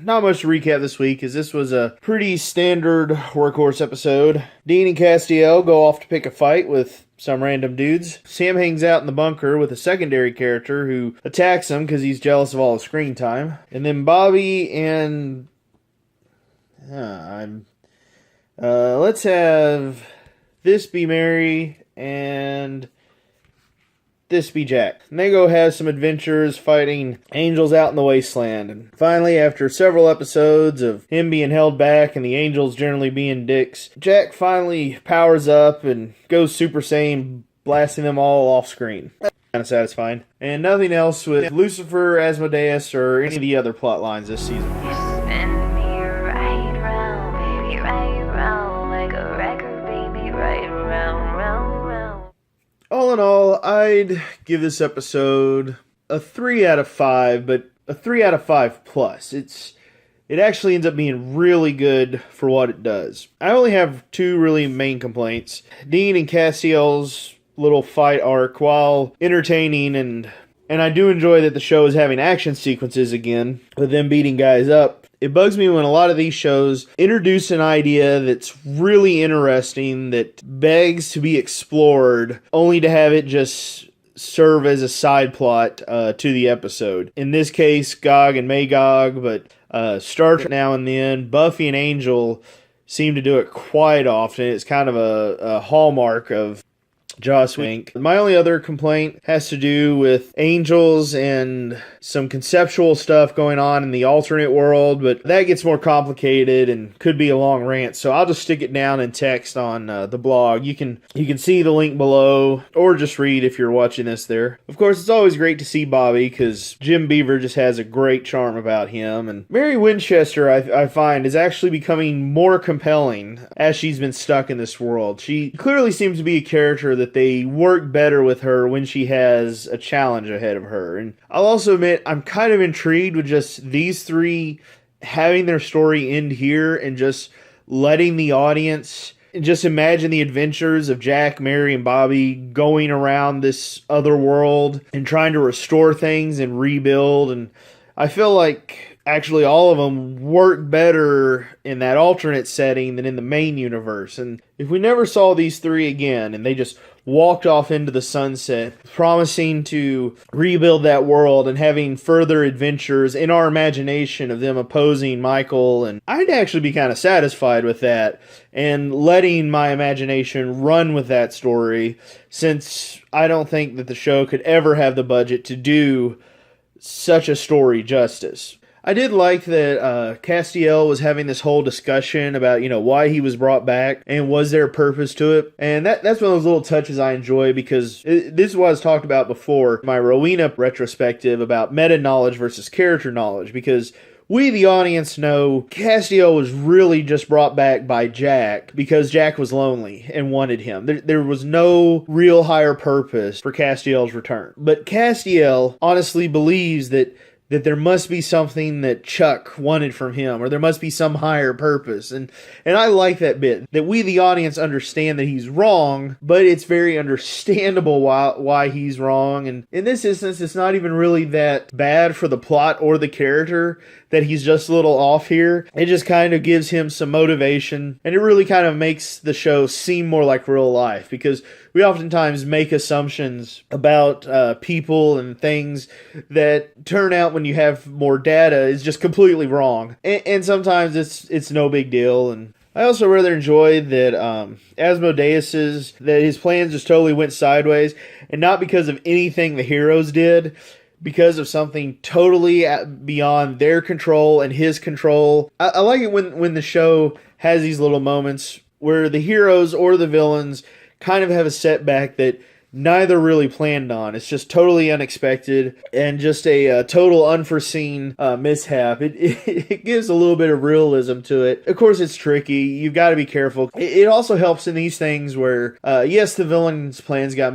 not much to recap this week, as this was a pretty standard workhorse episode. Dean and Castiel go off to pick a fight with some random dudes. Sam hangs out in the bunker with a secondary character who attacks him because he's jealous of all his screen time. And then Bobby and... let's have this be Mary and this be Jack. And they go have some adventures fighting angels out in the wasteland. And finally, after several episodes of him being held back and the angels generally being dicks, Jack finally powers up and goes Super Saiyan, blasting them all off screen. Kind of satisfying. And nothing else with Lucifer, Asmodeus, or any of the other plot lines this season. All in all, I'd give this episode a 3 out of 5, but a 3 out of 5 plus. It actually ends up being really good for what it does. I only have 2 really main complaints. Dean and Castiel's little fight arc, while entertaining, and I do enjoy that the show is having action sequences again, with them beating guys up. It bugs me when a lot of these shows introduce an idea that's really interesting, that begs to be explored, only to have it just serve as a side plot to the episode. In this case, Gog and Magog, but Star Trek now and then, Buffy and Angel seem to do it quite often. It's kind of a hallmark of Joss Wink. My only other complaint has to do with angels and some conceptual stuff going on in the alternate world, but that gets more complicated and could be a long rant, so I'll just stick it down in text on the blog. You can see the link below, or just read if you're watching this there. Of course, it's always great to see Bobby, because Jim Beaver just has a great charm about him, and Mary Winchester, I find, is actually becoming more compelling as she's been stuck in this world. She clearly seems to be a character that they work better with her when she has a challenge ahead of her. And I'll also admit, I'm kind of intrigued with just these 3 having their story end here and just letting the audience just imagine the adventures of Jack, Mary, and Bobby going around this other world and trying to restore things and rebuild. And I feel like actually all of them work better in that alternate setting than in the main universe. And if we never saw these 3 again and they just walked off into the sunset, promising to rebuild that world and having further adventures in our imagination of them opposing Michael, and I'd actually be kind of satisfied with that and letting my imagination run with that story, since I don't think that the show could ever have the budget to do such a story justice. I did like that Castiel was having this whole discussion about, why he was brought back and was there a purpose to it. And that's one of those little touches I enjoy, because this is what I was talked about before, my Rowena retrospective about meta knowledge versus character knowledge, because we, the audience, know Castiel was really just brought back by Jack because Jack was lonely and wanted him. There was no real higher purpose for Castiel's return. But Castiel honestly believes that there must be something that Chuck wanted from him, or there must be some higher purpose. And I like that bit, that we, the audience, understand that he's wrong, but it's very understandable why he's wrong. And in this instance, it's not even really that bad for the plot or the character that he's just a little off here. It just kind of gives him some motivation, and it really kind of makes the show seem more like real life, because we oftentimes make assumptions about people and things that turn out, when you have more data, is just completely wrong. And sometimes it's no big deal. And I also rather enjoyed that Asmodeus's, that his plans just totally went sideways, and not because of anything the heroes did, because of something totally beyond their control and his control. I like it when the show has these little moments where the heroes or the villains kind of have a setback that neither really planned on. It's just totally unexpected and just a total unforeseen mishap. It gives a little bit of realism to it. Of course, it's tricky. You've got to be careful. It also helps in these things where, yes, the villain's plans got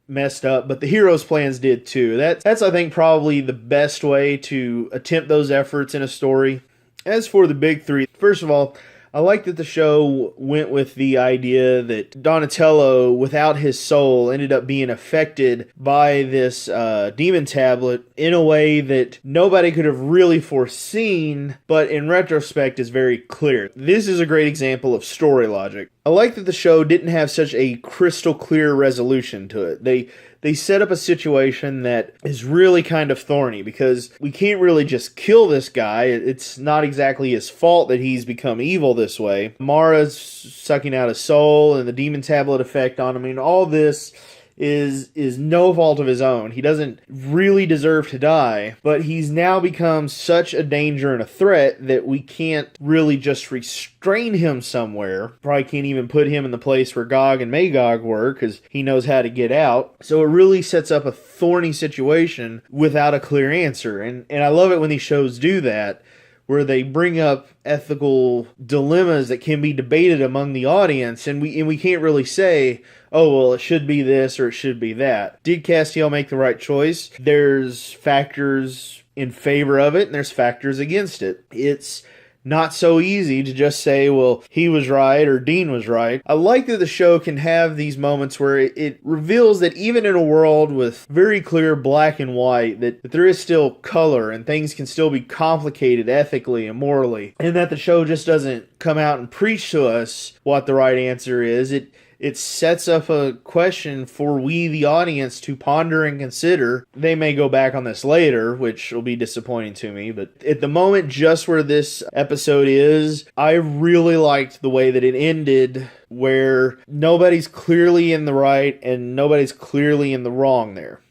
messed up, but the hero's plans did too. That's I think probably the best way to attempt those efforts in a story. As for the big 3, first of all, I like that the show went with the idea that Donatello, without his soul, ended up being affected by this demon tablet in a way that nobody could have really foreseen, but in retrospect is very clear. This is a great example of story logic. I like that the show didn't have such a crystal clear resolution to it. They set up a situation that is really kind of thorny because we can't really just kill this guy. It's not exactly his fault that he's become evil this way. Mara's sucking out his soul and the demon tablet effect on him. I mean, all this is no fault of his own. He doesn't really deserve to die, but he's now become such a danger and a threat that we can't really just restrain him somewhere. Probably can't even put him in the place where Gog and Magog were because he knows how to get out. So it really sets up a thorny situation without a clear answer. And I love it when these shows do that, where they bring up ethical dilemmas that can be debated among the audience, and we can't really say, oh, well, it should be this or it should be that. Did Castiel make the right choice? There's factors in favor of it, and there's factors against it. It's not so easy to just say, well, he was right or Dean was right. I like that the show can have these moments where it reveals that even in a world with very clear black and white, that there is still color and things can still be complicated ethically and morally. And that the show just doesn't come out and preach to us what the right answer is. It sets up a question for we, the audience, to ponder and consider. They may go back on this later, which will be disappointing to me, but at the moment, just where this episode is, I really liked the way that it ended, where nobody's clearly in the right and nobody's clearly in the wrong there.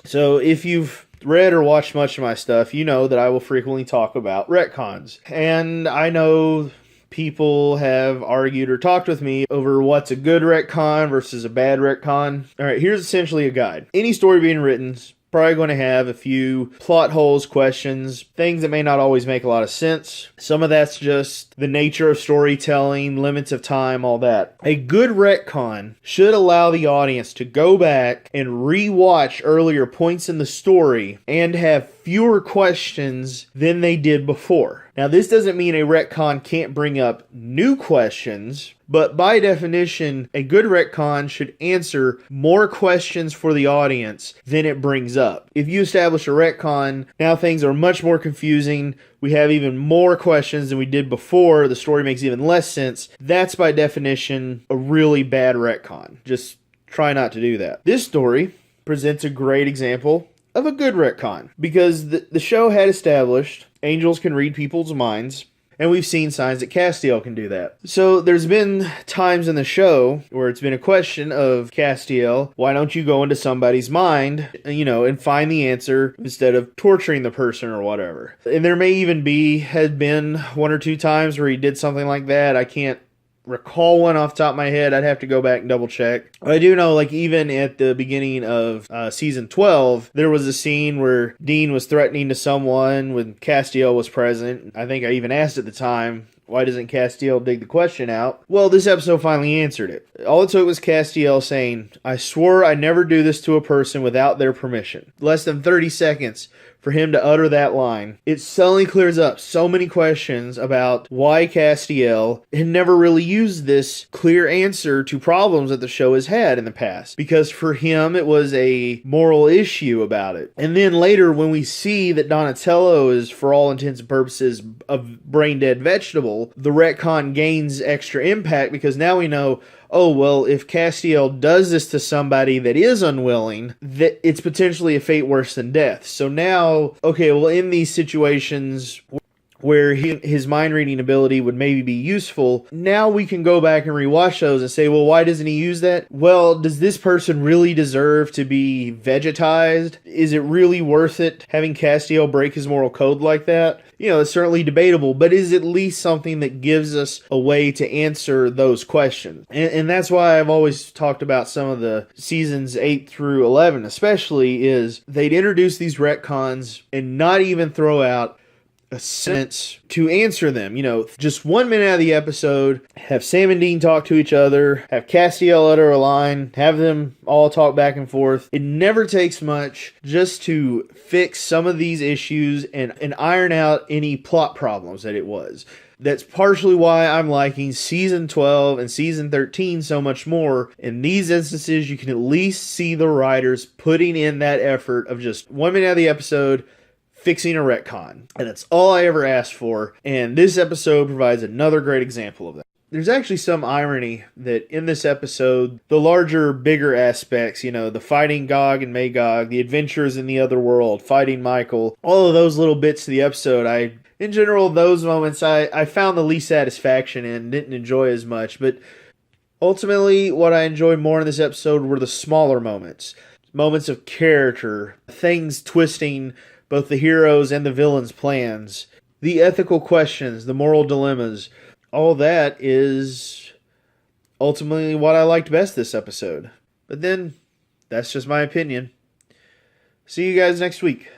So if you've read or watched much of my stuff, you know that I will frequently talk about retcons. And I know people have argued or talked with me over what's a good retcon versus a bad retcon. All right, here's essentially a guide. Any story being written is probably going to have a few plot holes, questions, things that may not always make a lot of sense. Some of that's just the nature of storytelling, limits of time, all that. A good retcon should allow the audience to go back and re-watch earlier points in the story and have fewer questions than they did before. Now, this doesn't mean a retcon can't bring up new questions, but by definition, a good retcon should answer more questions for the audience than it brings up. If you establish a retcon, now things are much more confusing. We have even more questions than we did before. The story makes even less sense. That's by definition a really bad retcon. Just try not to do that. This story presents a great example of a good retcon because the show had established angels can read people's minds, and we've seen signs that Castiel can do that. So there's been times in the show where it's been a question of Castiel, why don't you go into somebody's mind, and find the answer instead of torturing the person or whatever. And there may even had been one or two times where he did something like that. I can't recall one off the top of my head. I'd have to go back and double check. I do know, even at the beginning of season 12, there was a scene where Dean was threatening to someone when Castiel was present. I think I even asked at the time, why doesn't Castiel dig the question out? Well, this episode finally answered it. All it took was Castiel saying, I swore I never do this to a person without their permission. Less than 30 seconds for him to utter that line. It suddenly clears up so many questions about why Castiel had never really used this clear answer to problems that the show has had in the past. Because for him, it was a moral issue about it. And then later, when we see that Donatello is, for all intents and purposes, a brain-dead vegetable, the retcon gains extra impact because now we know, oh, well, if Castiel does this to somebody that is unwilling, that it's potentially a fate worse than death. So now, okay, well, in these situations where his mind-reading ability would maybe be useful, now we can go back and rewatch those and say, well, why doesn't he use that? Well, does this person really deserve to be vegetized? Is it really worth it having Castiel break his moral code like that? It's certainly debatable, but is at least something that gives us a way to answer those questions. And that's why I've always talked about some of the seasons 8 through 11 especially, is they'd introduce these retcons and not even throw out a sentence to answer them. Just 1 minute out of the episode, have Sam and Dean talk to each other, have Castiel utter a line, have them all talk back and forth. It never takes much just to fix some of these issues and iron out any plot problems that it was. That's partially why I'm liking Season 12 and Season 13 so much more. In these instances, you can at least see the writers putting in that effort of just 1 minute out of the episode fixing a retcon. And that's all I ever asked for, and this episode provides another great example of that. There's actually some irony that in this episode, the larger, bigger aspects, the fighting Gog and Magog, the adventures in the other world, fighting Michael, all of those little bits of the episode, in general, those moments I found the least satisfaction in, didn't enjoy as much. But ultimately, what I enjoyed more in this episode were the smaller moments. Moments of character, things twisting both the heroes' and the villains' plans, the ethical questions, the moral dilemmas. All that is ultimately what I liked best this episode. But then, that's just my opinion. See you guys next week.